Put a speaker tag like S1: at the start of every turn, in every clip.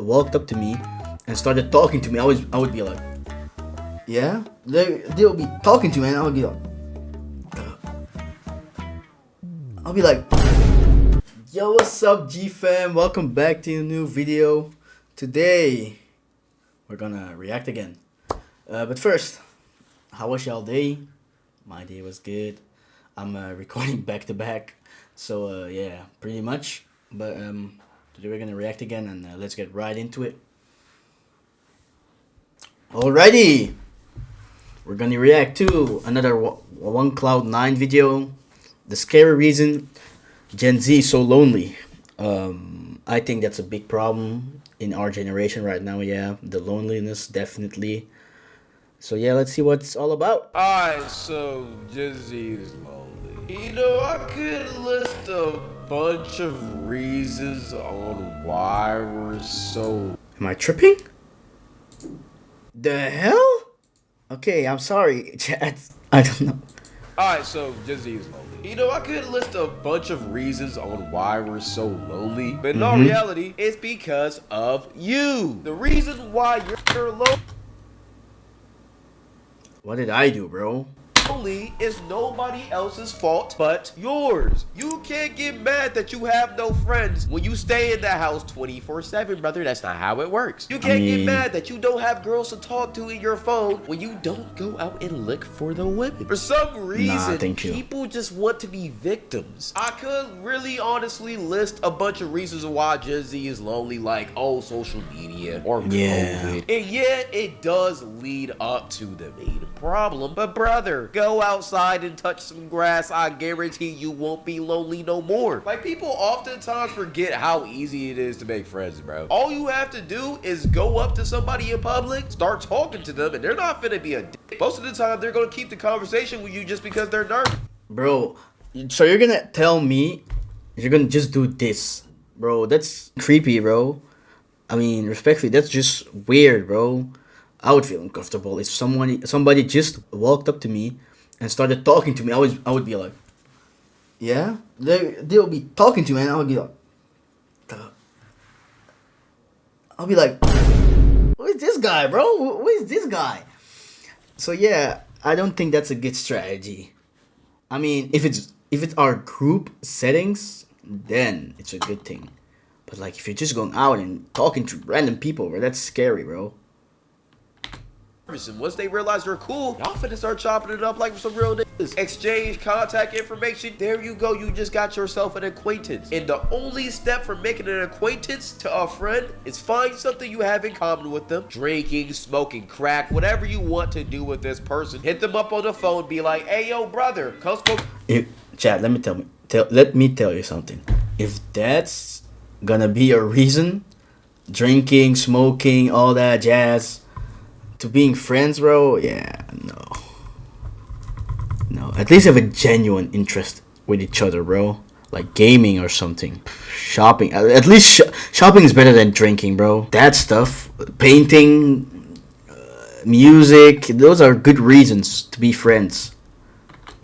S1: walked up to me and started talking to me, I would be like, yeah, they'll be talking to me, and I'll be like, yo, what's up, G fam? Welcome back to a new video. Today we're gonna react again. But first, how was y'all day? My day was good. I'm recording back to back, so yeah, pretty much. But today we're gonna react again, and let's get right into it. Alrighty, we're gonna react to another One Cloud 9 video. The scary reason Gen Z is so lonely. I think that's a big problem in our generation right now. Yeah, the loneliness, definitely. So yeah, let's see what it's all about.
S2: Alright, so Gen Z is lonely. You know, I could list a bunch of reasons on why we're so.
S1: Am I tripping? The hell? Okay, I'm sorry, chat. I don't know.
S2: Alright, so Gen Z is lonely. You know, I could list a bunch of reasons on why we're so lonely, but in all reality, it's because of you. The reason why you're lonely.
S1: What did I do, bro?
S2: Is nobody else's fault but yours. You can't get mad that you have no friends when you stay in the house 24/7, brother. That's not how it works. You can't get mad that you don't have girls to talk to in your phone when you don't go out and look for the women. For some reason, people just want to be victims. I could really honestly list a bunch of reasons why Gen Z is lonely, like social media or COVID. And yeah, it does lead up to the main problem. But brother, go outside and touch some grass. I guarantee you won't be lonely no more. Like, people oftentimes forget how easy it is to make friends, bro. All you have to do is go up to somebody in public, start talking to them, and they're not finna be a dick. Most of the time, they're gonna keep the conversation with you just because they're nervous.
S1: Bro, so you're gonna tell me you're gonna just do this? Bro, that's creepy, bro. I mean, respectfully, that's just weird, bro. I would feel uncomfortable if somebody just walked up to me and started talking to me. I would be like, yeah, they'll be talking to me, and I would be like, I'll be like, who is this guy, bro? Who is this guy? So yeah, I don't think that's a good strategy. I mean, if it's our group settings, then it's a good thing. But like, if you're just going out and talking to random people, bro, that's scary, bro.
S2: And once they realize you're cool, y'all finna start chopping it up like some real niggas. Exchange contact information. There you go. You just got yourself an acquaintance. And the only step for making an acquaintance to a friend is find something you have in common with them. Drinking, smoking crack, whatever you want to do with this person. Hit them up on the phone. Be like, hey, yo, brother, come smoke.
S1: Chad, let me tell you something. If that's gonna be a reason, drinking, smoking, all that jazz, to being friends, bro, yeah, no. At least have a genuine interest with each other, bro. Like gaming or something. Shopping. At least shopping is better than drinking, bro. That stuff, painting, music, those are good reasons to be friends.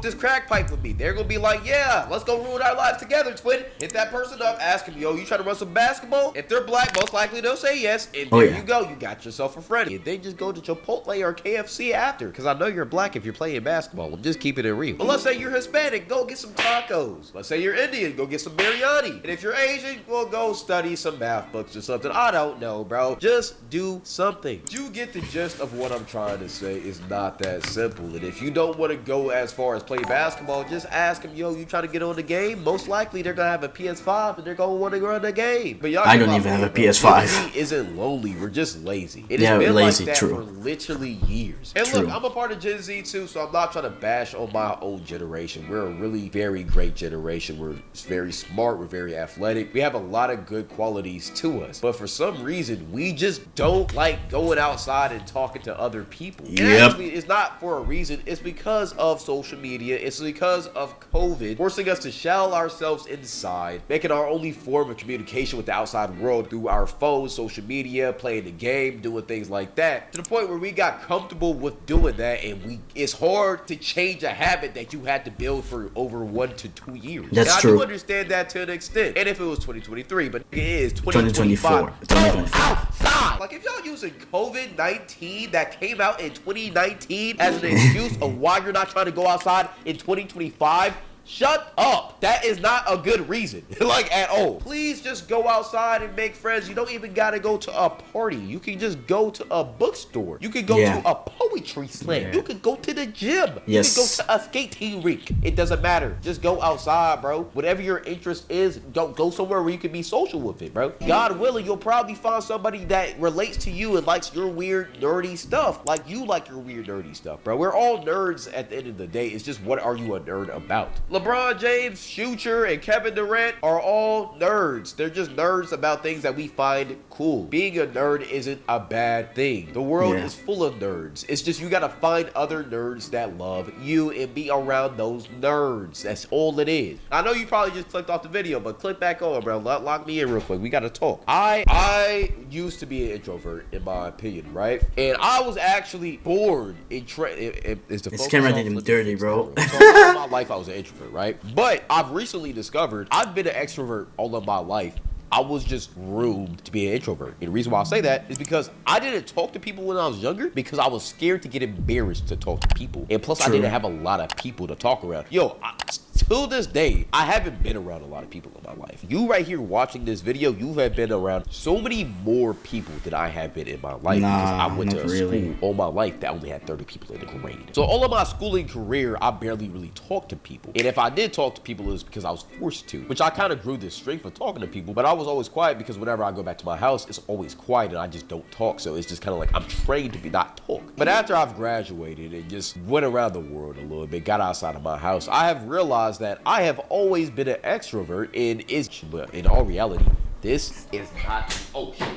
S2: This crack pipe with me. They're gonna be like, yeah, let's go ruin our lives together, twin. Hit that person up, ask them, yo, you trying to run some basketball? If they're black, most likely they'll say yes, and there you go, you got yourself a friend. And then just go to Chipotle or KFC after, because I know you're black if you're playing basketball. I'm just keeping it real. But let's say you're Hispanic, go get some tacos. Let's say you're Indian, go get some biryani. And if you're Asian, well, go study some math books or something. I don't know, bro. Just do something. You get the gist of what I'm trying to say. It's not that simple. And if you don't want to go as far as play basketball, just ask them, yo, you try to get on the game? Most likely they're gonna have a PS5 and they're gonna want to run the game. But y'all,
S1: I don't even have a PS5.
S2: He isn't lonely, we're just lazy. It
S1: has
S2: been
S1: lazy,
S2: like that
S1: true.
S2: for literally years. And look, I'm a part of Gen Z too, so I'm not trying to bash on my old generation. We're a really very great generation. We're very smart, we're very athletic, we have a lot of good qualities to us, but for some reason we just don't like going outside and talking to other people. And actually, it's not for a reason, it's because of social media media, it's because of COVID forcing us to shell ourselves inside, making our only form of communication with the outside world through our phones, social media, playing the game, doing things like that, to the point where we got comfortable with doing that, and it's hard to change a habit that you had to build for over 1 to 2 years.
S1: That's
S2: and I
S1: true.
S2: do understand that to an extent. And if it was 2023, but it is
S1: 2024.
S2: 2025. Go outside! Like, if y'all using COVID-19 that came out in 2019 as an excuse of why you're not trying to go outside in 2025, shut up. That is not a good reason, like, at all. Please just go outside and make friends. You don't even gotta go to a party. You can just go to a bookstore. You can go to a poetry slam. You can go to the gym.
S1: Yes.
S2: You can go to a skating rink. It doesn't matter. Just go outside, bro. Whatever your interest is, go somewhere where you can be social with it, bro. God willing, you'll probably find somebody that relates to you and likes your weird, nerdy stuff, like you like your weird, nerdy stuff, bro. We're all nerds at the end of the day. It's just, what are you a nerd about? LeBron James, Future, and Kevin Durant are all nerds. They're just nerds about things that we find cool. Being a nerd isn't a bad thing. The world is full of nerds. It's just you gotta find other nerds that love you and be around those nerds. That's all it is. I know you probably just clicked off the video, but click back on, bro. Lock me in real quick. We gotta talk. I used to be an introvert, in my opinion, right? And I was actually born in
S1: This camera did him dirty, bro.
S2: So all my life I was an introvert, right? But I've recently discovered I've been an extrovert all of my life. I was just groomed to be an introvert. And the reason why I say that is because I didn't talk to people when I was younger because I was scared to get embarrassed to talk to people. And plus, I didn't have a lot of people to talk around. Yo, till this day, I haven't been around a lot of people in my life. You right here watching this video, you have been around so many more people than I have been in my life. Because I went to a school all my life that only had 30 people in the grade. So all of my schooling career, I barely really talked to people. And if I did talk to people, it was because I was forced to. Which I kind of grew this strength of talking to people. But I was always quiet because whenever I go back to my house, it's always quiet and I just don't talk. So it's just kind of like I'm trained to be not talk. But after I've graduated and just went around the world a little bit, got outside of my house, I have realized that I have always been an extrovert, but in all reality, this is not. Oh shit.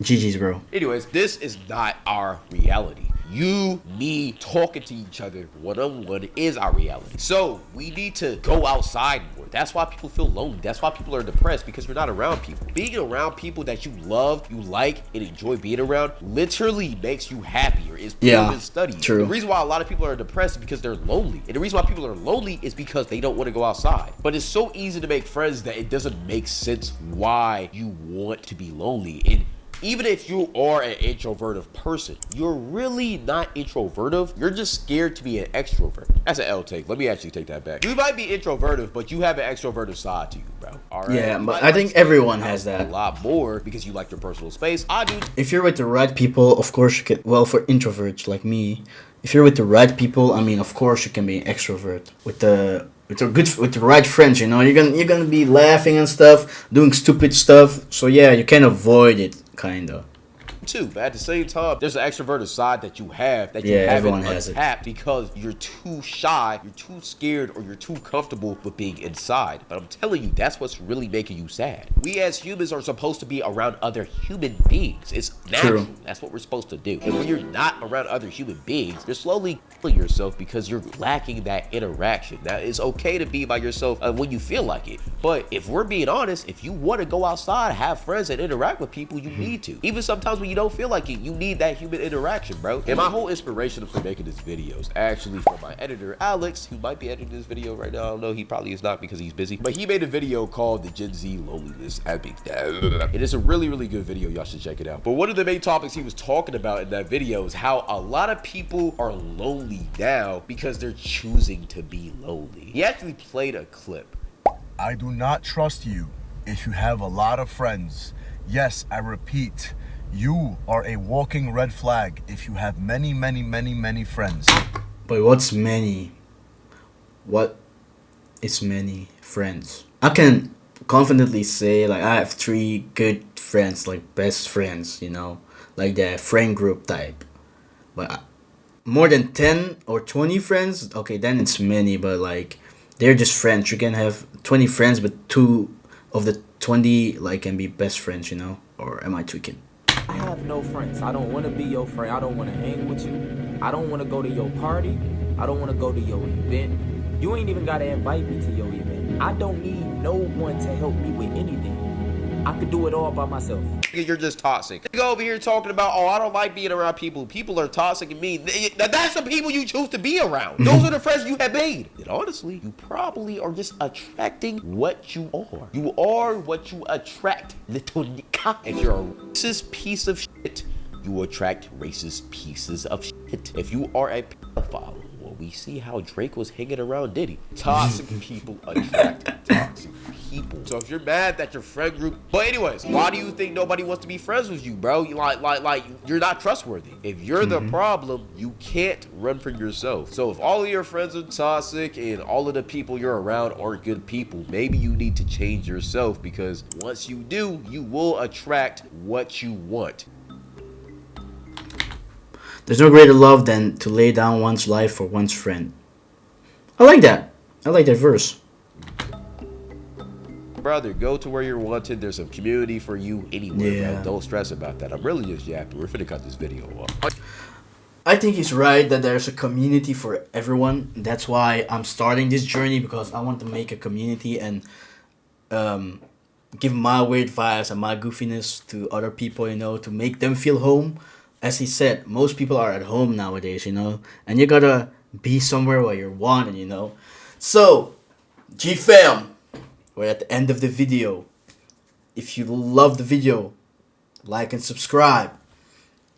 S1: GG's, bro.
S2: Anyways, this is not our reality. You, me, talking to each other one-on-one is our reality. So we need to go outside more. That's why people feel lonely. That's why people are depressed, because you're not around people. Being around people that you love, you like, and enjoy being around literally makes you happier. It's proven in studies.
S1: True.
S2: The reason why a lot of people are depressed is because they're lonely. And the reason why people are lonely is because they don't want to go outside. But it's so easy to make friends that it doesn't make sense why you want to be lonely. And even if you are an introverted person, you're really not introverted. You're just scared to be an extrovert. That's an L take. Let me actually take that back. You might be introverted, but you have an extroverted side to you, bro. All right.
S1: Yeah, but I think everyone has that.
S2: A lot more because you like your personal space. I do.
S1: If you're with the right people, of course you can. Well, for introverts like me, if you're with the right people, I mean, of course you can be an extrovert. With the right friends, you know, you're gonna be laughing and stuff, doing stupid stuff. So yeah, you can avoid it, kinda.
S2: Too, but at the same time, there's an extroverted side that you have that you haven't untapped because you're too shy, you're too scared, or you're too comfortable with being inside. But I'm telling you, that's what's really making you sad. We as humans are supposed to be around other human beings. It's natural. True. That's what we're supposed to do. And when you're not around other human beings, you're slowly killing yourself because you're lacking that interaction. Now, it's okay to be by yourself when you feel like it. But if we're being honest, if you want to go outside, have friends, and interact with people, you need to. Even sometimes when you don't feel like it, you need that human interaction, bro. And my whole inspiration for making this video is actually from my editor, Alex, who might be editing this video right now. I don't know, he probably is not because he's busy. But he made a video called The Gen Z Loneliness Epic. And it's a really, really good video. Y'all should check it out. But one of the main topics he was talking about in that video is how a lot of people are lonely now because they're choosing to be lonely. He actually played a clip.
S3: I do not trust you if you have a lot of friends. Yes, I repeat, you are a walking red flag if you have many, many, many, many friends.
S1: But what's many? What is many friends? I can confidently say, like, I have 3 good friends, like best friends, you know, like the friend group type. But more than 10 or 20 friends, okay, then it's many, but like they're just friends. You can have 20 friends, but 2 of the 20 like can be best friends, you know? Or am I tweaking?
S4: I have no friends. I don't want to be your friend. I don't want to hang with you. I don't want to go to your party. I don't want to go to your event. You ain't even got to invite me to your event. I don't need no one to help me with anything. I could do it all by myself.
S2: You're just toxic. You go over here talking about, oh, I don't like being around people. People are toxic and mean. That's the people you choose to be around. Those are the friends you have made. And honestly, you probably are just attracting what you are. You are what you attract, little nigga. If you're a racist piece of shit, you attract racist pieces of shit. If you are a pedophile, well, we see how Drake was hanging around Diddy. Toxic people attract toxic people. So if you're mad that your friend group, but anyways, why do you think nobody wants to be friends with you, bro? You like you're not trustworthy. If you're the problem, you can't run for yourself. So if all of your friends are toxic and all of the people you're around aren't good people, maybe you need to change yourself, because once you do, you will attract what you want.
S1: There's no greater love than to lay down one's life for one's friend. I like that. I like that verse.
S2: Brother, go to where you're wanted. There's a community for you anywhere, bro. Don't stress about that. I'm really just yapping. We're finna cut this video off.
S1: I think he's right that there's a community for everyone. That's why I'm starting this journey, because I want to make a community and give my weird vibes and my goofiness to other people, you know, to make them feel home. As he said, most people are at home nowadays, you know, and you gotta be somewhere where you're wanted, you know. So, G-Fam, we're at the end of the video. If you love the video, like and subscribe.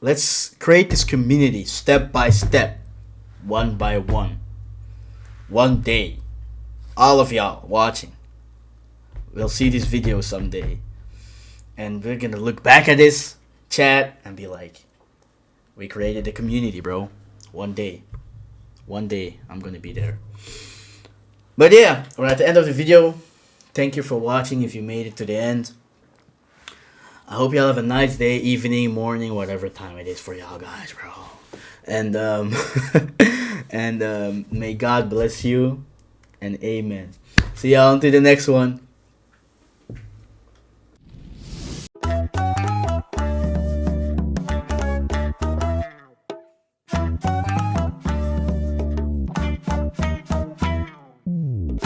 S1: Let's create this community step by step, one by one. One day, all of y'all watching will see this video someday. And we're gonna look back at this chat and be like, we created a community, bro. One day. One day, I'm gonna be there. But yeah, we're at the end of the video. Thank you for watching if you made it to the end. I hope y'all have a nice day, evening, morning, whatever time it is for y'all guys, bro. And may God bless you. And amen. See y'all until the next one.